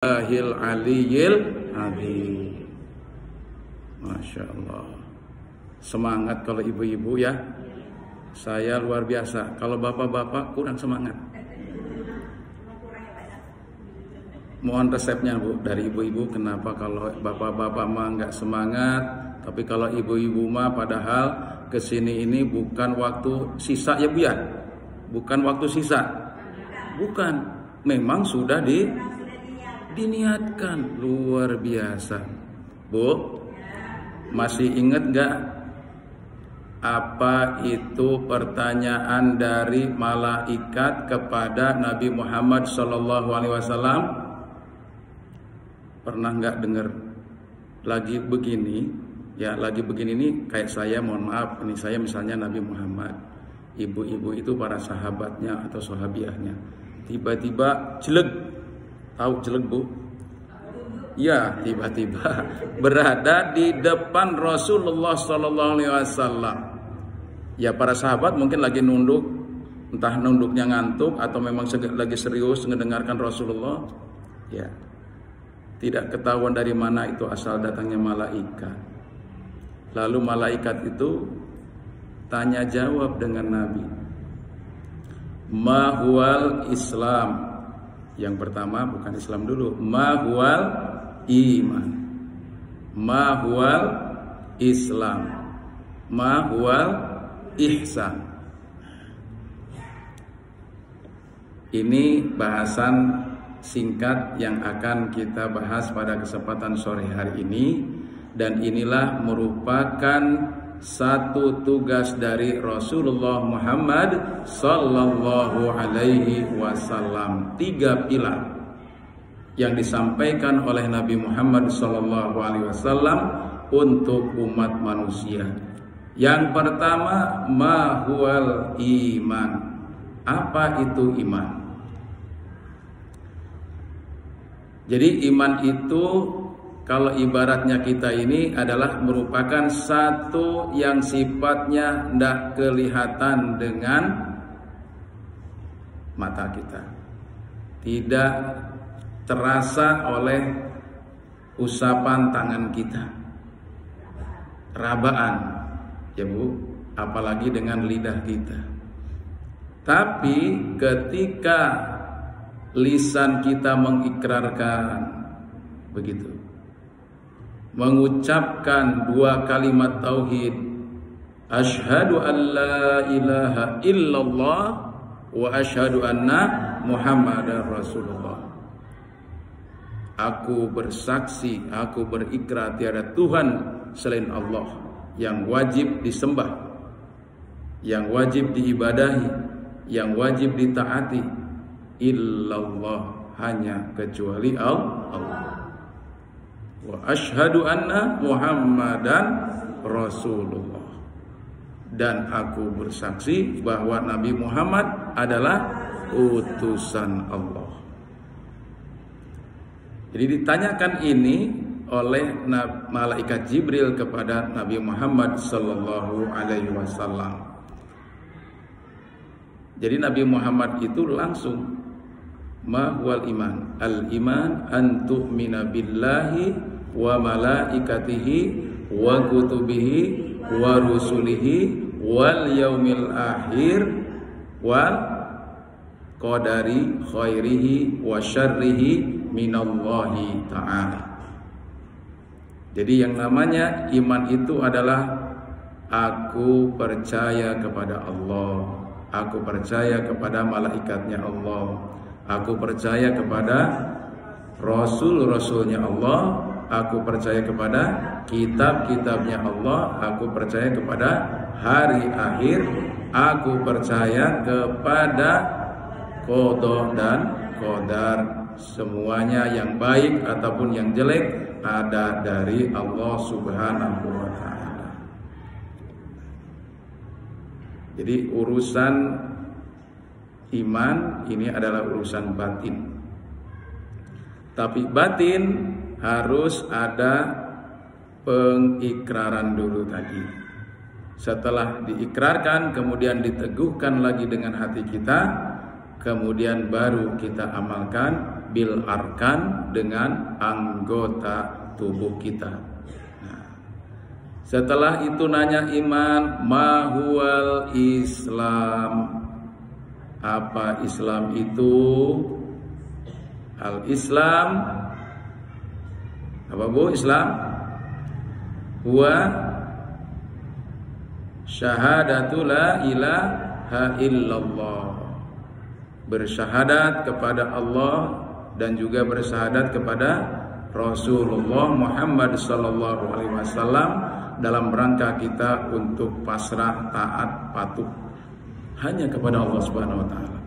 Ahil aliyil azim. Masya Allah. Semangat kalau ibu-ibu ya. Saya luar biasa. Kalau bapak-bapak kurang semangat. Mohon resepnya Bu dari ibu-ibu. Kenapa kalau bapak-bapak mah nggak semangat, tapi kalau ibu-ibu mah padahal kesini ini bukan waktu sisa ya Bu ya. Bukan waktu sisa. Bukan. Memang sudah diniatkan. Luar biasa. Bu, masih ingat gak apa itu pertanyaan dari malaikat kepada Nabi Muhammad SAW? Pernah nggak dengar? Lagi begini ya, lagi begini nih kayak saya, mohon maaf, ini saya misalnya Nabi Muhammad, ibu-ibu itu para sahabatnya atau sahabiahnya, tiba-tiba jeleg. Tahu jeleg Bu? Ya, tiba-tiba berada di depan Rasulullah SAW. Ya, para sahabat mungkin lagi nunduk, entah nunduknya ngantuk atau memang lagi serius mendengarkan Rasulullah. Ya, tidak ketahuan dari mana itu asal datangnya malaikat. Lalu malaikat itu tanya jawab dengan Nabi. Ma huwal Islam? Yang pertama bukan Islam dulu. Ma huwal iman? Ma huwal Islam? Ma huwal ihsan? Ini bahasan singkat yang akan kita bahas pada kesempatan sore hari ini, dan inilah merupakan satu tugas dari Rasulullah Muhammad sallallahu alaihi wasallam. 3 pilar yang disampaikan oleh Nabi Muhammad sallallahu alaihi wasallam untuk umat manusia. Yang pertama, ma huwal iman? Apa itu iman? Jadi iman itu kalau ibaratnya kita ini adalah merupakan satu yang sifatnya tidak kelihatan dengan mata kita, tidak terasa oleh usapan tangan kita, rabaan ya Bu, apalagi dengan lidah kita. Tapi ketika lisan kita mengikrarkan begitu, mengucapkan 2 kalimat tauhid, asyhadu an la ilaha illallah wa asyhadu anna muhammadar rasulullah. Aku bersaksi, aku berikrar tiada Tuhan selain Allah yang wajib disembah, yang wajib diibadahi, yang wajib ditaati, illallah, hanya kecuali Allah. Wa asyhadu anna muhammadan rasulullah, dan aku bersaksi bahwa Nabi Muhammad adalah utusan Allah. Jadi ditanyakan ini oleh malaikat Jibril kepada Nabi Muhammad sallallahu alaihi wasallam. Jadi Nabi Muhammad itu langsung, ma huwal iman? Al iman an tu'mina billahi wa malaikatihi wa kutubihi wa rusulihi wal yaumil akhir wal qadari khairihi wa syarrihi minallahi ta'ala. Jadi yang namanya iman itu adalah aku percaya kepada Allah, aku percaya kepada malaikatnya Allah, aku percaya kepada Rasul-Rasulnya Allah, aku percaya kepada kitab-kitabnya Allah, aku percaya kepada hari akhir, aku percaya kepada qada dan qadar, semuanya yang baik ataupun yang jelek ada dari Allah Subhanahu wa ta'ala. Jadi urusan iman ini adalah urusan batin. Tapi batin harus ada pengikraran dulu tadi. Setelah diikrarkan, kemudian diteguhkan lagi dengan hati kita, kemudian baru kita amalkan bil arkan, dengan anggota tubuh kita. Nah, setelah itu nanya iman, ma huwal Islam. Apa Islam itu? Al-Islam apa Bu? Islam huwa syahadatu la ilaha illallah, bersyahadat kepada Allah dan juga bersyahadat kepada Rasulullah Muhammad sallallahu alaihi wasallam, dalam rangka kita untuk pasrah, taat, patuh hanya kepada Allah Subhanahu wa taala.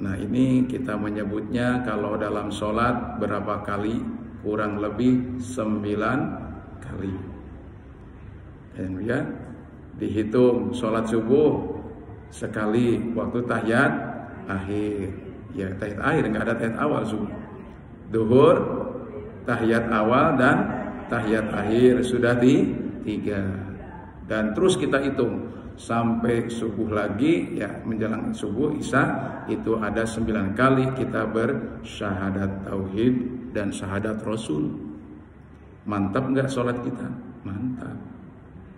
Nah, ini kita menyebutnya kalau dalam sholat berapa kali? Kurang lebih 9 kali. Ya, dihitung sholat subuh sekali waktu tahiyat akhir. Ya, tahiyat akhir, nggak ada tahiyat awal subuh. Duhur tahiyat awal dan tahiyat akhir sudah 3. Dan terus kita hitung sampai subuh lagi, ya menjelang subuh isya itu ada 9 kali kita bersyahadat tauhid dan syahadat Rasul. Mantap nggak sholat kita? Mantap.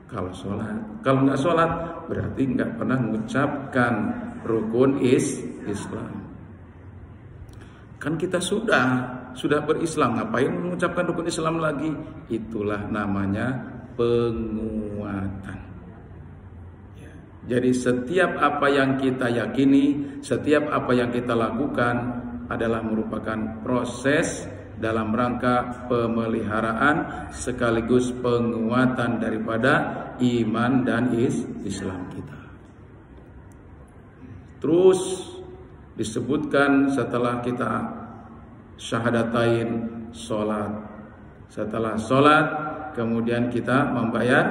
Kalau sholat, kalau nggak sholat berarti nggak pernah mengucapkan rukun Islam. Kan kita sudah berislam, ngapain mengucapkan rukun Islam lagi? Itulah namanya penguatan. Jadi setiap apa yang kita yakini, setiap apa yang kita lakukan adalah merupakan proses dalam rangka pemeliharaan sekaligus penguatan daripada iman dan Islam kita. Terus disebutkan setelah kita syahadatain sholat. Setelah sholat kemudian kita membayar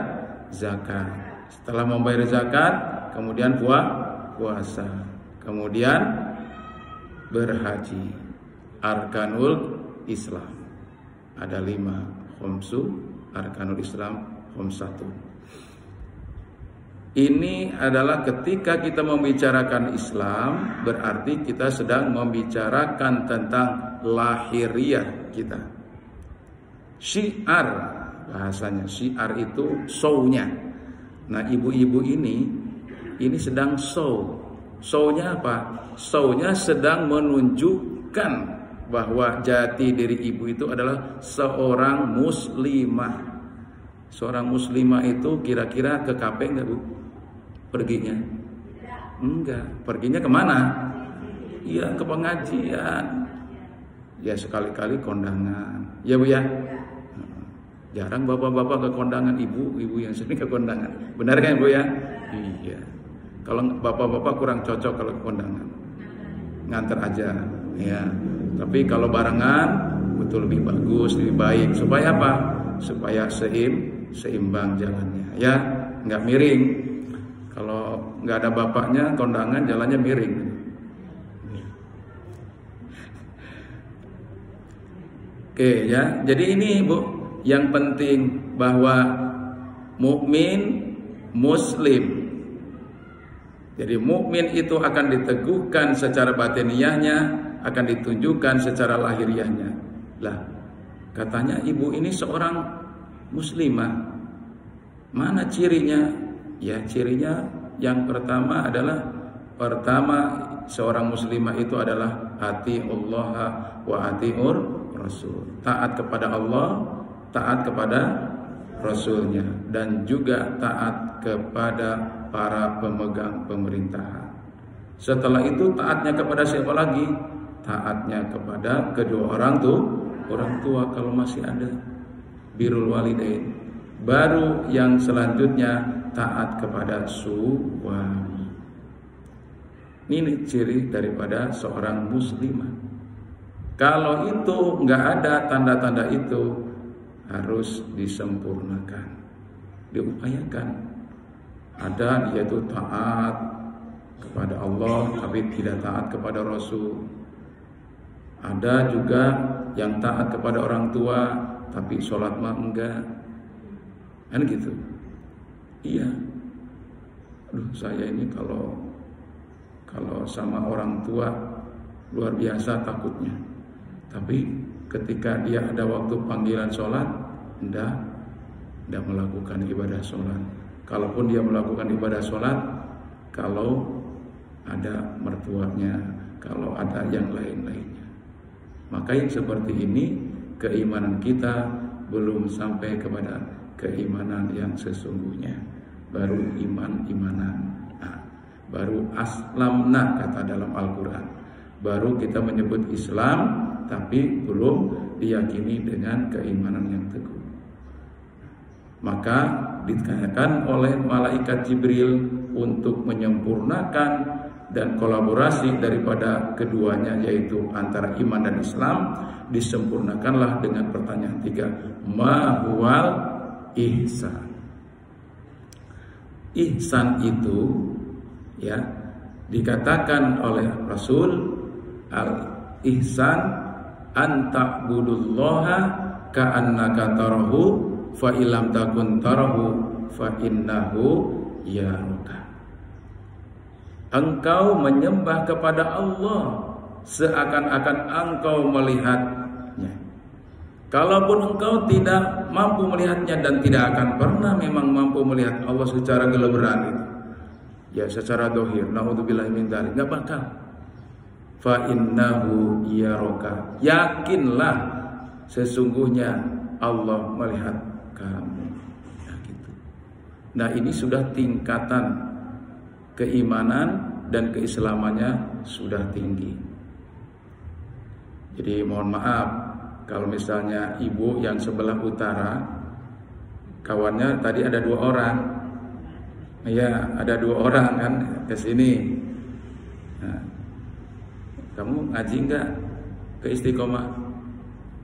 zakat. Setelah membayar zakat, kemudian puasa, kemudian berhaji. Arkanul Islam ada 5, khomsu arkanul Islam khomsatun. Ini adalah ketika kita membicarakan Islam, berarti kita sedang membicarakan tentang lahiriah kita. Syiar bahasanya, syiar itu show-nya. Nah, ibu-ibu ini sedang show-nya apa? Show-nya sedang menunjukkan bahwa jati diri ibu itu adalah seorang muslimah. Seorang muslimah itu kira-kira ke kafe enggak Bu? Perginya? Enggak. Perginya kemana? Iya, ke pengajian. Ya sekali-kali kondangan. Ya Bu ya? Jarang bapak-bapak ke kondangan, ibu yang sering ke kondangan. Benar kan Bu ya? Iya. Kalau bapak-bapak kurang cocok kalau ke kondangan, nganter aja. Ya. Tapi kalau barengan betul lebih bagus, lebih baik. Supaya apa? Supaya seimbang jalannya. Ya, nggak miring. Kalau nggak ada bapaknya, kondangan jalannya miring. Oke ya. Jadi ini Bu, yang penting bahwa mukmin muslim. Jadi mukmin itu akan diteguhkan secara batiniahnya, akan ditunjukkan secara lahiriahnya. Lah, katanya ibu ini seorang muslimah. Mana cirinya? Ya, cirinya yang pertama adalah seorang muslimah itu adalah hati Allah wa hatiur Rasul. Taat kepada Allah, taat kepada Rasulnya, dan juga taat kepada para pemegang pemerintahan. Setelah itu taatnya kepada siapa lagi? Taatnya kepada kedua orang tua kalau masih ada. Birrul walidain. Baru yang selanjutnya taat kepada suami. Ini ciri daripada seorang muslimah. Kalau itu nggak ada tanda-tanda itu, harus disempurnakan, diupayakan. Ada yaitu taat kepada Allah tapi tidak taat kepada Rasul. Ada juga yang taat kepada orang tua tapi sholat mah enggak. Kan gitu. Iya. Saya ini kalau sama orang tua luar biasa takutnya. Tapi ketika dia ada waktu panggilan sholat, tidak melakukan ibadah sholat. Kalaupun dia melakukan ibadah sholat, kalau ada mertuanya, kalau ada yang lain-lainnya. Maka yang seperti ini, keimanan kita belum sampai kepada keimanan yang sesungguhnya. Baru imanan. Nah, baru aslamna kata dalam Al-Quran. Baru kita menyebut Islam, tapi belum diyakini dengan keimanan yang teguh. Maka dikatakan oleh malaikat Jibril untuk menyempurnakan dan kolaborasi daripada keduanya, yaitu antara iman dan Islam, disempurnakanlah dengan pertanyaan 3, ma huwal ihsan. Ihsan itu ya dikatakan oleh Rasul, al-ihsan anta'budullaha ka'annaka tarahu fa illam takun tarahu fa innahu yaraka. Engkau menyembah kepada Allah seakan-akan engkau melihatnya. Kalaupun engkau tidak mampu melihatnya dan tidak akan pernah memang mampu melihat Allah secara geleberan itu, ya secara dohir, naudzubillahi min dzalik, enggak bakal. Fa innahu yaraka. Yakinlah sesungguhnya Allah melihat kamu. Nah, gitu. Nah, ini sudah tingkatan keimanan dan keislamannya sudah tinggi. Jadi mohon maaf kalau misalnya ibu yang sebelah utara, kawannya tadi ada 2 orang. Ya, ada 2 orang kan ke sini. Nah, kamu ngaji enggak ke Istiqomah?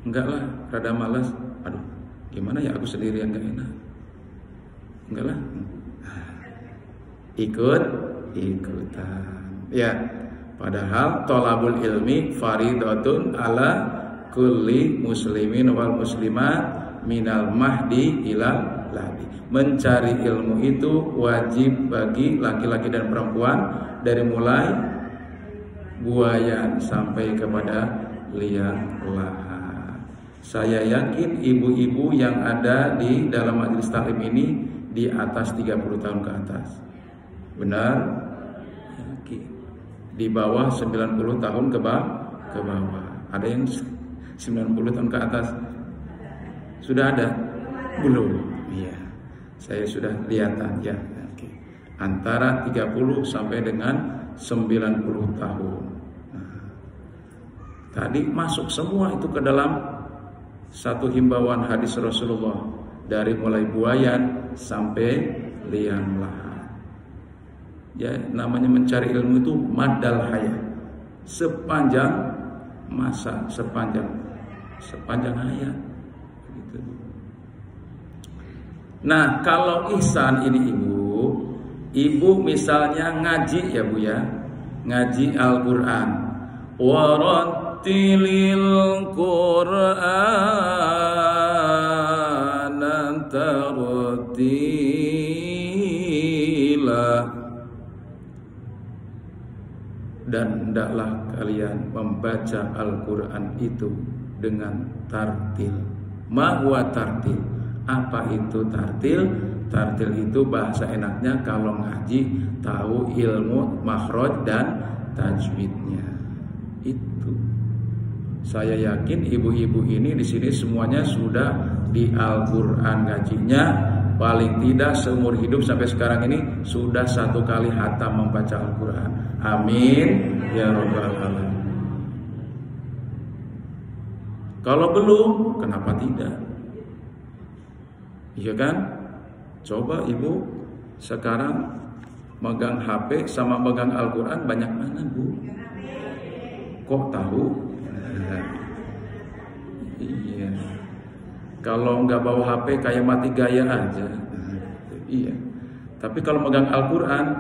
Enggak lah, rada malas. Aduh, gimana ya aku sendiri yang enggak enak. Enggak lah. Ikutan. Ya, padahal thalabul ilmi faridatun ala kulli muslimin wal muslimat minal mahdi ilal lahdi. Mencari ilmu itu wajib bagi laki-laki dan perempuan dari mulai buayan sampai kepada liang lahat. Saya yakin ibu-ibu yang ada di dalam majelis taklim ini di atas 30 tahun ke atas. Benar? Di bawah 90 tahun ke bawah. Ada yang 90 tahun ke atas? Sudah ada? Belum. Iya. Saya sudah lihatan ya. Oke. Antara 30 sampai dengan 90 tahun. Nah, tadi masuk semua itu ke dalam satu himbauan hadis Rasulullah, dari mulai buayan sampai liang lahat. Ya, namanya mencari ilmu itu madal hayat, sepanjang masa, sepanjang hayat gitu. Nah, kalau ihsan ini ibu misalnya ngaji ya Bu ya, ngaji Al-Qur'an, warattilil Qur'ana tartila, dan hendaklah kalian membaca Al-Quran itu dengan tartil. Ma huwa tartil? Apa itu tartil? Tartil itu bahasa enaknya kalau ngaji tahu ilmu makhraj dan tajwidnya. Itu. Saya yakin ibu-ibu ini di sini semuanya sudah di Al-Quran ngajinya. Paling tidak seumur hidup sampai sekarang ini sudah 1 kali khatam membaca Al-Quran. Amin ya rabbal alamin. Kalau belum, kenapa tidak? Iya kan? Coba ibu sekarang megang HP sama megang Al-Quran banyak mana Bu? Kok tahu? Iya. Kalau nggak bawa HP kayak mati gaya aja. Iya. Tapi kalau megang Al-Quran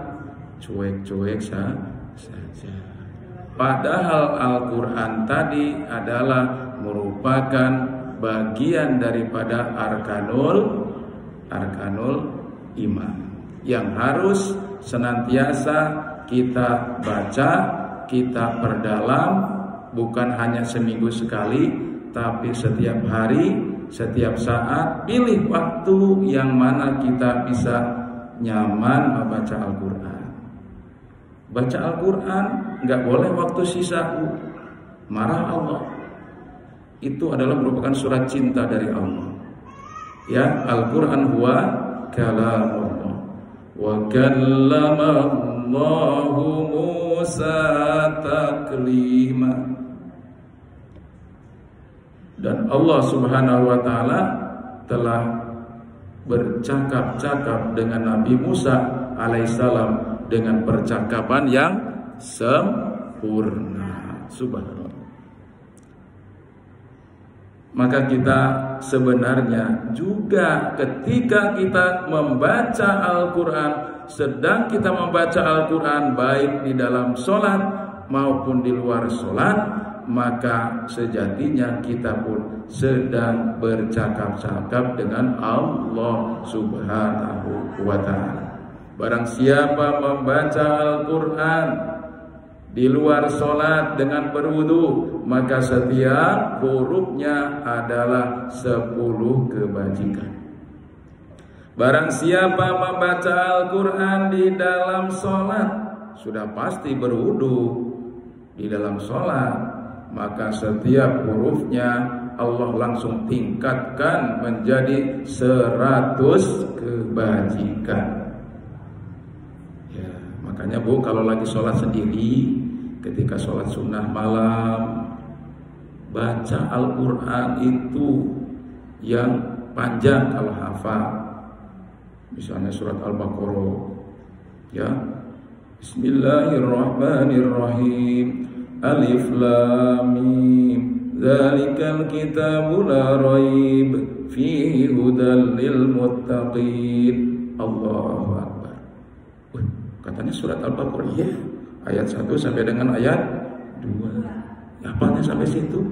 cuek-cuek saja. Padahal Al-Quran tadi adalah merupakan bagian daripada arkanul iman yang harus senantiasa kita baca, kita perdalam, bukan hanya seminggu sekali, tapi setiap hari, setiap saat. Pilih waktu yang mana kita bisa nyaman membaca Al-Quran. Baca Al-Quran nggak boleh waktu sisa, marah Allah. Itu adalah merupakan surat cinta dari Allah. Ya, Al-Quran huwa kalamullah wa kallama Allahu Musa taklima. Dan Allah Subhanahu wa taala telah bercakap-cakap dengan Nabi Musa alaihissalam dengan percakapan yang sempurna. Subhanallah. Maka kita sebenarnya juga ketika kita membaca Al-Quran, sedang kita membaca Al-Quran baik di dalam sholat maupun di luar sholat, maka sejatinya kita pun sedang bercakap-cakap dengan Allah Subhanahu wa ta'ala. Barang siapa membaca Al-Quran di luar sholat dengan berwudu, maka setiap hurufnya adalah 10 kebajikan. Barang siapa membaca Al-Quran di dalam sholat, sudah pasti berwudu di dalam sholat, maka setiap hurufnya Allah langsung tingkatkan menjadi 100 kebajikan. Ya, makanya Bu, kalau lagi sholat sendiri, ketika sholat sunnah malam, baca Al-Quran itu yang panjang kalau hafal. Misalnya surat Al-Baqarah, ya, Bismillahirrahmanirrahim, Alif Lam Mim, Dzalikal kitabu la raib fihi hudal lil muttaqin. Allahu Akbar. Katanya surat Al-Baqarah, ya, ayat 1 sampai dengan ayat 2. Hafalnya sampai situ.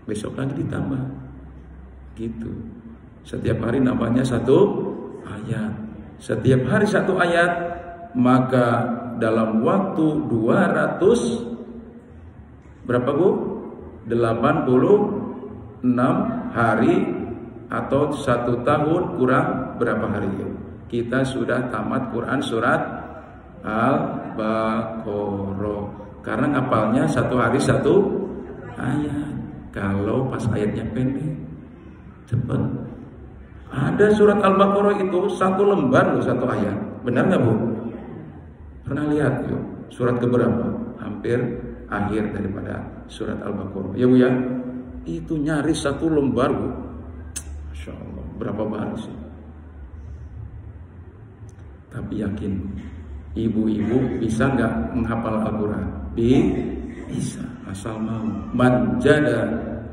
Besok lagi ditambah. Gitu. Setiap hari nambahnya 1 ayat. Setiap hari 1 ayat, maka dalam waktu 200 berapa Bu? 86 hari atau 1 tahun kurang berapa hari ya? Kita sudah tamat Quran surat Al-Baqarah. Karena ngapalnya 1 hari 1 ayat. Kalau pas ayatnya pendek, cepat. Ada surat Al-Baqarah itu 1 lembar loh, 1 ayat. Benar nggak Bu? Pernah lihat yuk? Surat keberapa? Hampir akhir daripada surat Al-Baqarah. Ya Bu ya? Itu nyaris 1 lembar Bu. Masya Allah, berapa baris sih? Tapi yakin, ibu-ibu bisa nggak menghafal Al-Quran? Bisa, asal mau. Manjada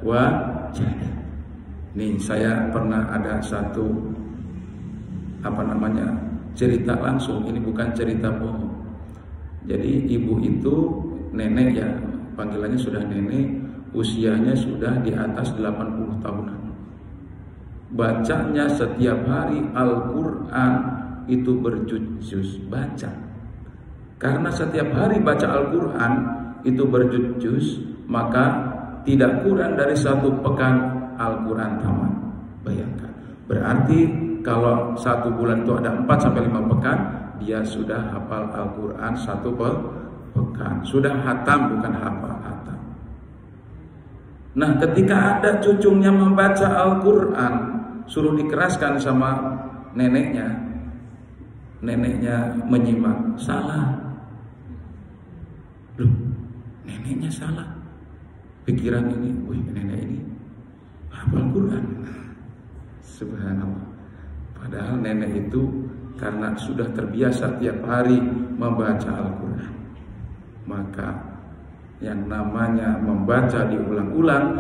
wa jada. Nih, saya pernah ada satu cerita langsung. Ini bukan cerita bohong. Jadi ibu itu nenek ya, panggilannya sudah nenek, usianya sudah di atas 80 tahunan. Bacanya setiap hari Al-Quran itu berjuz-juz baca. Karena setiap hari baca Al-Quran itu berjuz-juz, maka tidak kurang dari 1 pekan Al-Quran tamat. Bayangkan. Berarti kalau 1 bulan itu ada 4-5 pekan, dia sudah hafal Al-Quran 1 pekan. Sudah hatam, bukan hafal, hatam. Nah, ketika ada cucunya membaca Al-Quran, suruh dikeraskan sama neneknya. Neneknya menyimak, salah. Loh, neneknya salah. Pikiran ini, wih, nenek ini hafal Quran. Subhanallah. Padahal nenek itu karena sudah terbiasa tiap hari membaca Al-Quran, maka yang namanya membaca diulang-ulang,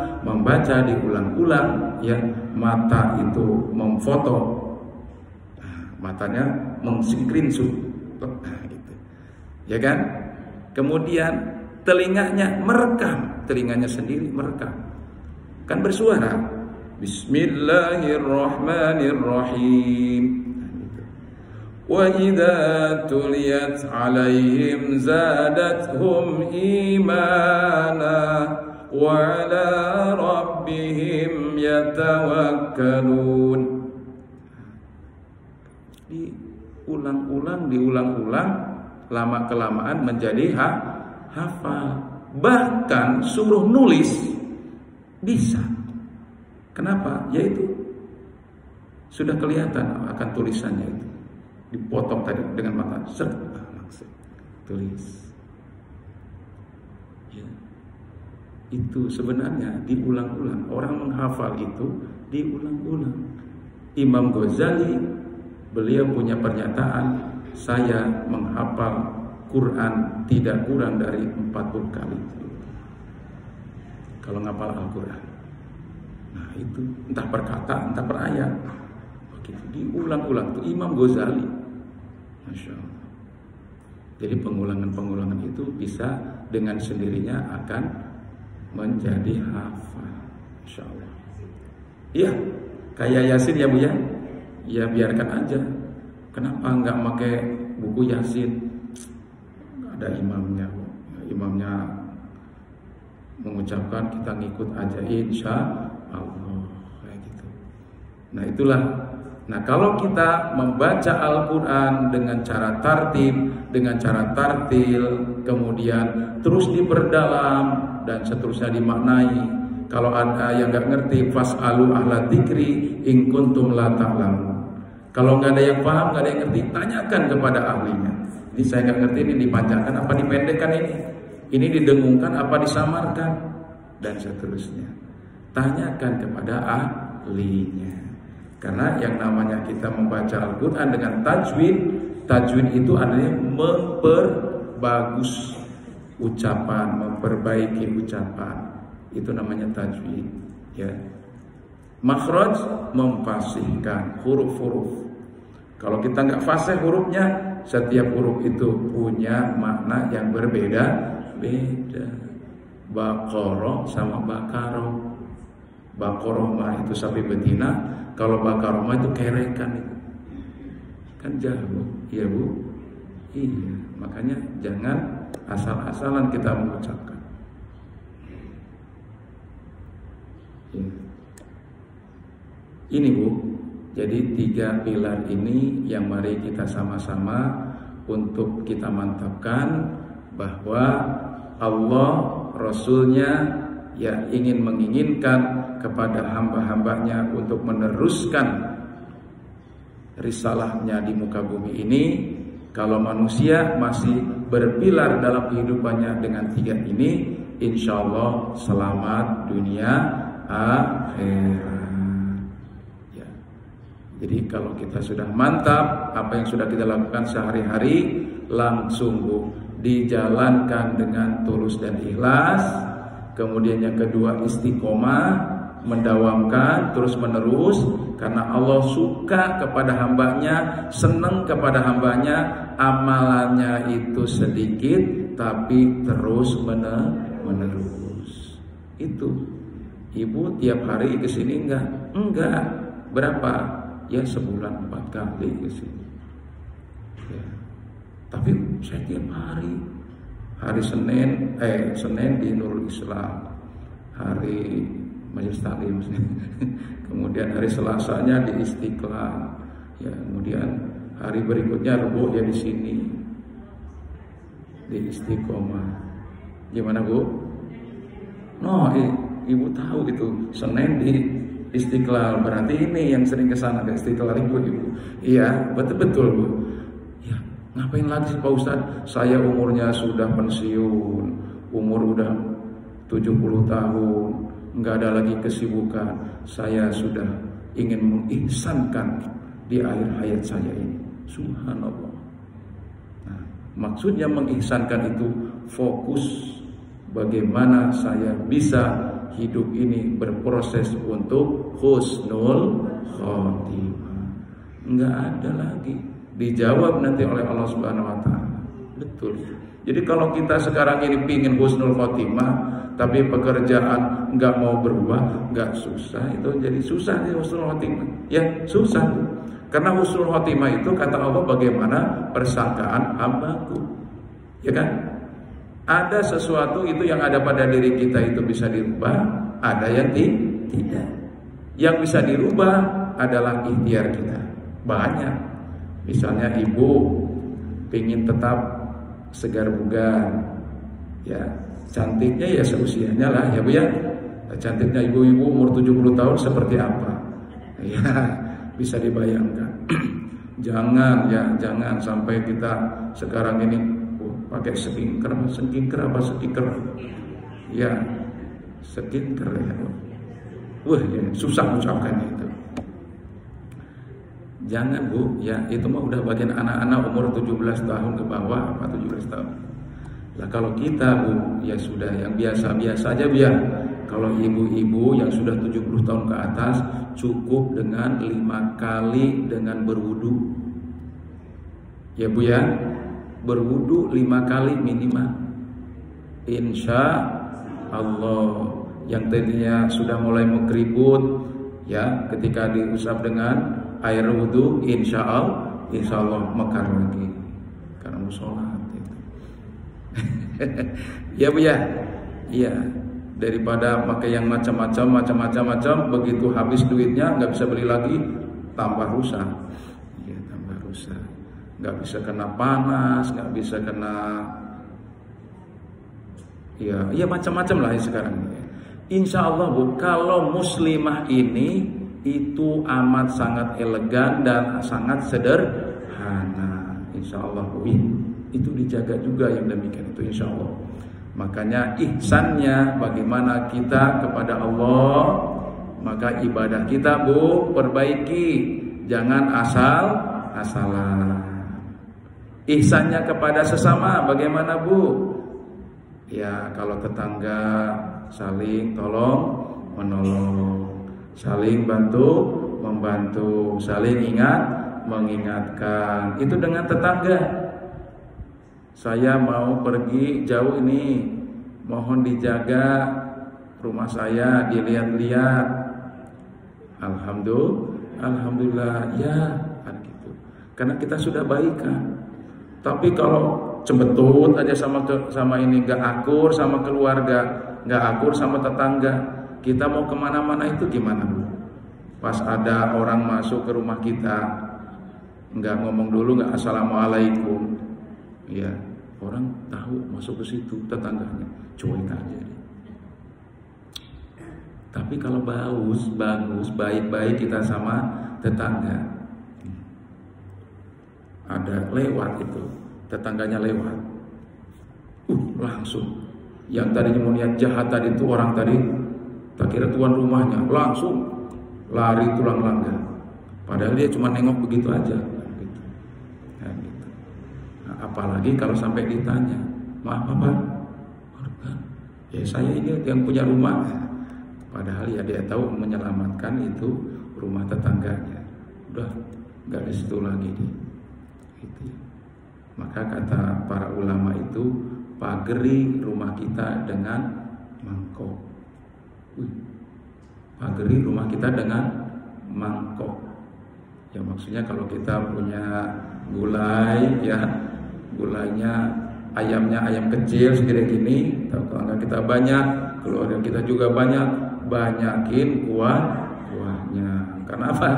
ya, mata itu memfoto, matanya meng-screenshot, gitu. Ya kan? Kemudian telinganya merekam, telinganya sendiri merekam, kan bersuara. Bismillahirrahmanirrahim. Wa idza tuliyat 'alaihim zadatuhum imana wa 'ala rabbihim yatawakkalun. Diulang-ulang, lama-kelamaan menjadi hafal. Bahkan suruh nulis bisa. Kenapa? Yaitu sudah kelihatan akan tulisannya itu. Dipotong tadi dengan mata, langsung tulis. Ya. Itu sebenarnya diulang-ulang. Orang menghafal itu diulang-ulang. Imam Ghazali, beliau punya pernyataan, saya menghafal Quran tidak kurang dari 40 kali. Kalau ngapal Al-Quran. Nah itu entah per kata, entah per ayat. Begitu diulang-ulang. Itu Imam Ghazali. Masya Allah. Jadi pengulangan-pengulangan itu bisa dengan sendirinya akan menjadi hafal. Masya Allah. Iya, kayak Yasin ya Bu ya. Ya biarkan aja. Kenapa enggak pakai buku Yasin? Ada imamnya. Imamnya mengucapkan, kita ngikut aja insya Allah kayak gitu. Nah itulah. Nah kalau kita membaca Al-Quran dengan cara tartib, dengan cara tartil, kemudian terus diperdalam dan seterusnya dimaknai. Kalau ada yang nggak ngerti, fas'alu ahla dzikri in kuntum la ta'lamun. Kalau nggak ada yang paham, nggak ada yang ngerti, tanyakan kepada ahlinya. Ini saya nggak ngerti, ini dipanjangkan apa dipendekkan ini didengungkan apa disamarkan, dan seterusnya. Tanyakan kepada ahlinya. Karena yang namanya kita membaca Al-Quran dengan tajwid, tajwid itu adalah memperbagus ucapan, memperbaiki ucapan. Itu namanya tajwid, ya. Makhraj, memfasihkan huruf-huruf. Kalau kita nggak fasih hurufnya, setiap huruf itu punya makna yang berbeda-beda. Baqarah sama Baqarah. Baqarah mah itu sapi betina, kalau Baqarah mah itu kerekan itu. Kan jauh, iya Bu? Iya, makanya jangan asal-asalan kita mengucapkan. Ya. Ini Bu, jadi 3 pilar ini yang mari kita sama-sama untuk kita mantapkan bahwa Allah, Rasulnya ya menginginkan kepada hamba-hambanya untuk meneruskan risalahnya di muka bumi ini. Kalau manusia masih berpilar dalam kehidupannya dengan 3 ini, insya Allah selamat dunia akhirat. Ya. Jadi kalau kita sudah mantap apa yang sudah kita lakukan sehari-hari, langsung Bu, dijalankan dengan tulus dan ikhlas. Kemudian yang kedua istiqomah, mendawamkan terus menerus, karena Allah suka kepada hambanya, senang kepada hambanya, amalannya itu sedikit tapi terus menerus. Itu Ibu tiap hari ke sini enggak berapa ya, sebulan 4 kali ke sini ya. Tapi saya tiap hari Senin di Nurul Islam, hari Majelis Taklim, kemudian hari Selasanya di Istiqlal, ya, kemudian hari berikutnya Rebo ya di sini di Istiqomah. Gimana Bu? Ibu tahu itu Senin di Istiqlal, berarti ini yang sering kesana ke Istiqlal Ibu. Iya betul Bu. Ya, ngapain lagi sih Pak Ustadz? Saya umurnya sudah pensiun, umur udah 70 tahun, nggak ada lagi kesibukan. Saya sudah ingin mengihsankan di akhir hayat saya ini. Subhanallah. Nah, maksudnya mengihsankan itu fokus bagaimana saya bisa hidup ini berproses untuk husnul khotimah. Nggak ada lagi, dijawab nanti oleh Allah Subhanahu wa Ta'ala. Betul. Jadi kalau kita sekarang ini pingin husnul khotimah, tapi pekerjaan nggak mau berubah, nggak susah, itu jadi susah nih husnul khotimah. Ya susah. Karena husnul khotimah itu kata Allah bagaimana persangkaan hambaku, ya kan? Ada sesuatu itu yang ada pada diri kita itu bisa dirubah, ada yang tidak. Yang bisa dirubah adalah ikhtiar kita. Banyak. Misalnya ibu pingin tetap segar bugar, ya cantiknya ya seusianya lah ya Bu ya. Cantiknya ibu-ibu umur 70 tahun seperti apa? Ya bisa dibayangkan. Jangan sampai kita sekarang ini pakai skincare apa skincare? Ya skincare ya. Ya, susah ucapkan itu. Jangan Bu, ya itu mah udah bagian anak-anak umur 17 tahun ke bawah apa 17 tahun. Lah kalau kita Bu, ya sudah yang biasa-biasa aja Bu ya. Kalau ibu-ibu yang sudah 70 tahun ke atas cukup dengan 5 kali dengan berwudu. Ya Bu ya, berwudu 5 kali minimal. Insya Allah. Yang tadinya sudah mulai mengkeriput, ya ketika diusap dengan air wudhu, insya Allah mekar lagi karena mau sholat itu. Ya Bu ya, iya daripada pakai yang macam-macam, begitu habis duitnya nggak bisa beli lagi, tambah rusak, ya tambah rusak, nggak bisa kena panas, nggak bisa kena, ya macam-macam lah ya sekarang. Insya Allah Bu, kalau muslimah ini itu amat sangat elegan dan sangat sederhana. Insya Allah Bu, itu dijaga juga yang demikian itu insya Allah. Makanya ihsannya bagaimana kita kepada Allah, maka ibadah kita Bu perbaiki, jangan asal-asalan. Ihsannya kepada sesama bagaimana Bu? Ya kalau tetangga saling tolong menolong, saling bantu membantu, saling mengingatkan. Itu dengan tetangga. Saya mau pergi jauh ini, mohon dijaga rumah saya, dilihat-lihat. Alhamdulillah ya kan gitu. Karena kita sudah baikan. Tapi kalau cembetut aja sama ini, nggak akur sama keluarga, nggak akur sama tetangga, kita mau kemana-mana itu gimana Bu? Pas ada orang masuk ke rumah kita, nggak ngomong dulu, nggak assalamualaikum, ya orang tahu masuk ke situ tetangganya, cuek aja. Tapi kalau bagus, baik-baik kita sama tetangga, ada lewat itu, tetangganya lewat, langsung. Yang tadinya mau niat jahat tadi itu orang tadi, tak kira tuan rumahnya, langsung lari tulang langgar. Padahal dia cuma nengok begitu aja. Gitu. Ya, gitu. Nah, apalagi kalau sampai ditanya, maaf apa? Ya saya ini yang punya rumah. Padahal ya dia tahu menyelamatkan itu rumah tetangganya. Udah nggak di situ lagi dia. Gitu. Maka kata para ulama itu, pageri rumah kita dengan mangkok. Pageri rumah kita dengan mangkok. Ya maksudnya kalau kita punya gulai, ya gulainya ayamnya ayam kecil segede gini, tetangga kita banyak, keluarga kita juga banyak, banyakin kuahnya. Karena apa?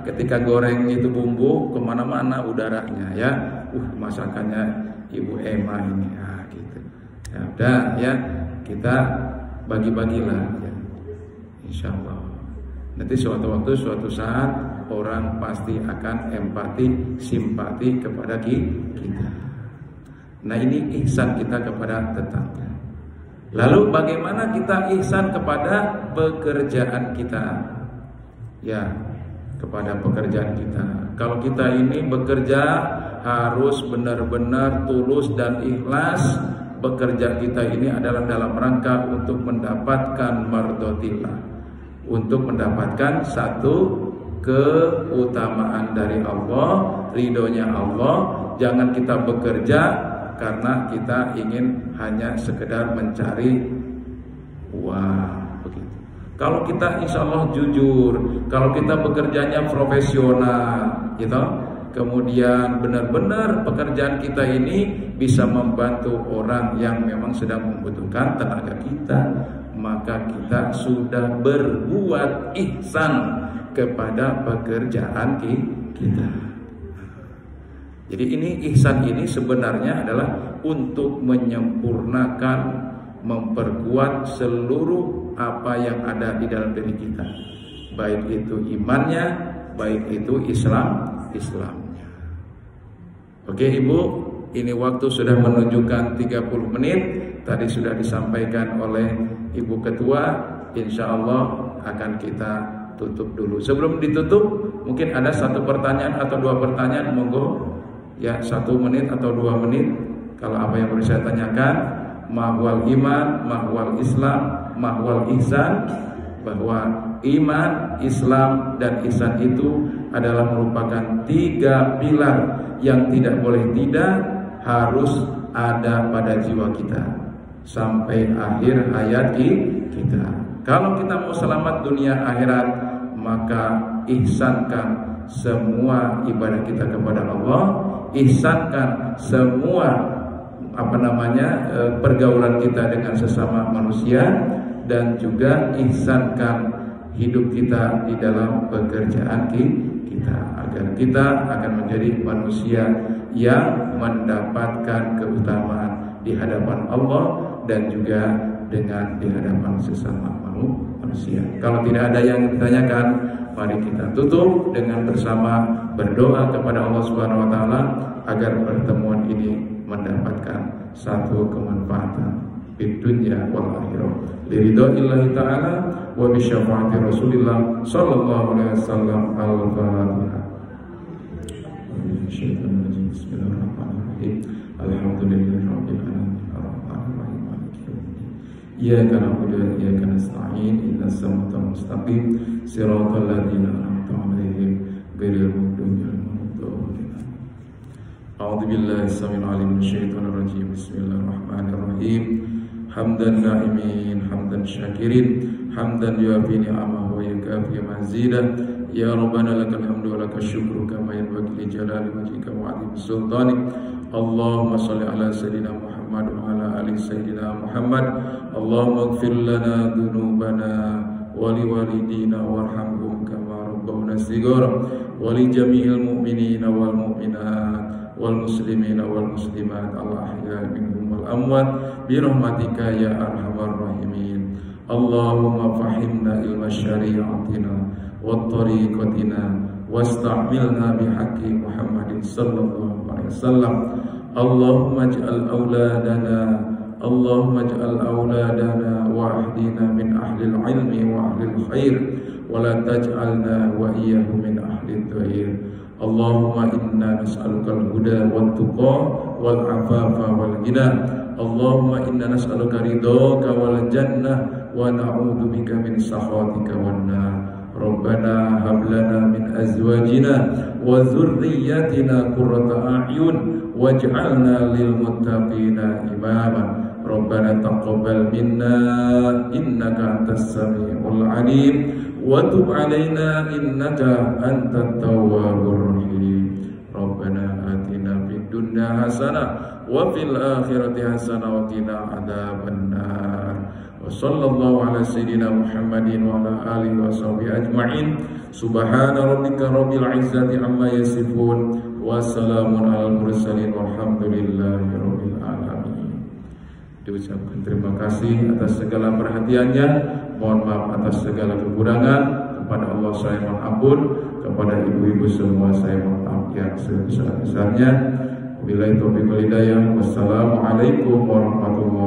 Ketika goreng itu bumbu kemana-mana udaranya, ya, masakannya Ibu Emma ini, ya gitu. Ya udah, ya kita bagi-bagilah, ya. Insya Allah. Nanti suatu waktu, suatu saat orang pasti akan empati, simpati kepada kita. Nah ini ihsan kita kepada tetangga. Lalu bagaimana kita ihsan kepada pekerjaan kita? Ya, kepada pekerjaan kita. Kalau kita ini bekerja harus benar-benar tulus dan ikhlas. Bekerja kita ini adalah dalam rangka untuk mendapatkan mardotillah, untuk mendapatkan satu keutamaan dari Allah, ridhonya Allah. Jangan kita bekerja karena kita ingin hanya sekedar mencari uang begitu. Kalau kita insya Allah jujur, kalau kita bekerjanya profesional gitu, kemudian benar-benar pekerjaan kita ini bisa membantu orang yang memang sedang membutuhkan tenaga kita, maka kita sudah berbuat ihsan kepada pekerjaan kita. Jadi ini ihsan ini sebenarnya adalah untuk menyempurnakan, memperkuat seluruh apa yang ada di dalam diri kita, baik itu imannya, baik itu Islamnya. Oke Ibu, ini waktu sudah menunjukkan 30 menit. Tadi sudah disampaikan oleh Ibu Ketua. Insya Allah akan kita tutup dulu. Sebelum ditutup, mungkin ada satu pertanyaan atau dua pertanyaan, monggo ya, 1 menit atau 2 menit. Kalau apa yang perlu saya tanyakan, mahwal iman, mahwal Islam, mahwal ihsan, bahwa iman, Islam, dan ihsan itu adalah merupakan 3 pilar yang tidak boleh tidak harus ada pada jiwa kita sampai akhir hayat kita. Kalau kita mau selamat dunia akhirat, maka ihsankan semua ibadah kita kepada Allah, ihsankan semua pergaulan kita dengan sesama manusia, dan juga ihsankan hidup kita di dalam pekerjaan kita, agar kita akan menjadi manusia yang mendapatkan keutamaan di hadapan Allah dan juga di hadapan sesama manusia. Kalau tidak ada yang ditanyakan, mari kita tutup dengan bersama berdoa kepada Allah Subhanahu wa taala agar pertemuan ini mendapatkan satu kemanfaatan di dunia wal akhirah. Liridaillahi ta'ala wa bi syafaati Rasulillah sallallahu alaihi wasallam. Al-Fatihah. Bismillahirrahmanirrahim. Alhamdulillahirabbil alamin. Arrahmanir rahim. Maliki yaumiddin. Iyyaka na'budu wa iyyaka nasta'in. Ihdinas siratal mustaqim. Siratal ladzina an'amta 'alaihim ghairil maghdubi 'alaihim waladdallin. A'udzu billahi samil alim minasyaitonir rajim. Bismillahirrahmanirrahim. Hamdan na'imin, hamdan syakirin, hamdan yuafi ni'amahu wa yukafi mazidah. Ya Rabbana lakal hamdu wa lakal syukru kama yanbaghi li jalali wajhika wa 'azimi sultanik. Allahumma shalli ala sayyidina Muhammad wa ala ali sayyidina Muhammad. Allahumma ighfir lana dhunubana wa liwalidina warhamhum kama rabbawna shighara wa li jami'il mu'minina wal mu'minat wal muslimina wal muslimat al-ahya'i minhum wal amwat bi rahmatika ya arhamar rahimin. Allahumma fahimna ilma syari'atina wa tariqatina wasta'milna bi haqqi Muhammadin sallallahu alaihi wasallam. Allahumma ij'al auladana wa ahdina min ahli al-ilmi wa ahli al-khair wa la taj'alna wa iyyahum min ahli al-dhair. Allahumma inna nas'aluka al-huda wat-tuqa wal-afafa wal-ghina. Allahumma inna nas'aluka ridhaka wal jannah wa na'udzu bika min sakhatika wan nar. Rabbana hab lana min azwajina wa dhurriyyatina qurrata a'yun waj'alna lil muttaqina imama. Rabbana taqabbal minna innaka antas samiul alim wa tub alaina innaka antat tawwabur rahim. Rabbana atina fid dunya hasanah wa fil akhirati hasanah wa qina adzabannar. Wa sallallahu ala sayyidina Muhammadin wa ala alihi wa sahbihi ajma'in. Subhana rabbika rabbil izzati amma yasifun wa salamun alal mursalin walhamdulillahi rabbil alamin. Diucapkan terima kasih atas segala perhatiannya, mohon maaf atas segala kekurangan. Kepada Allah saya mohon ampun, kepada ibu-ibu semua saya mohon maaf yang sebesar-besarnya. Wabillahi taufiq wal hidayah. Wassalamualaikum warahmatullahi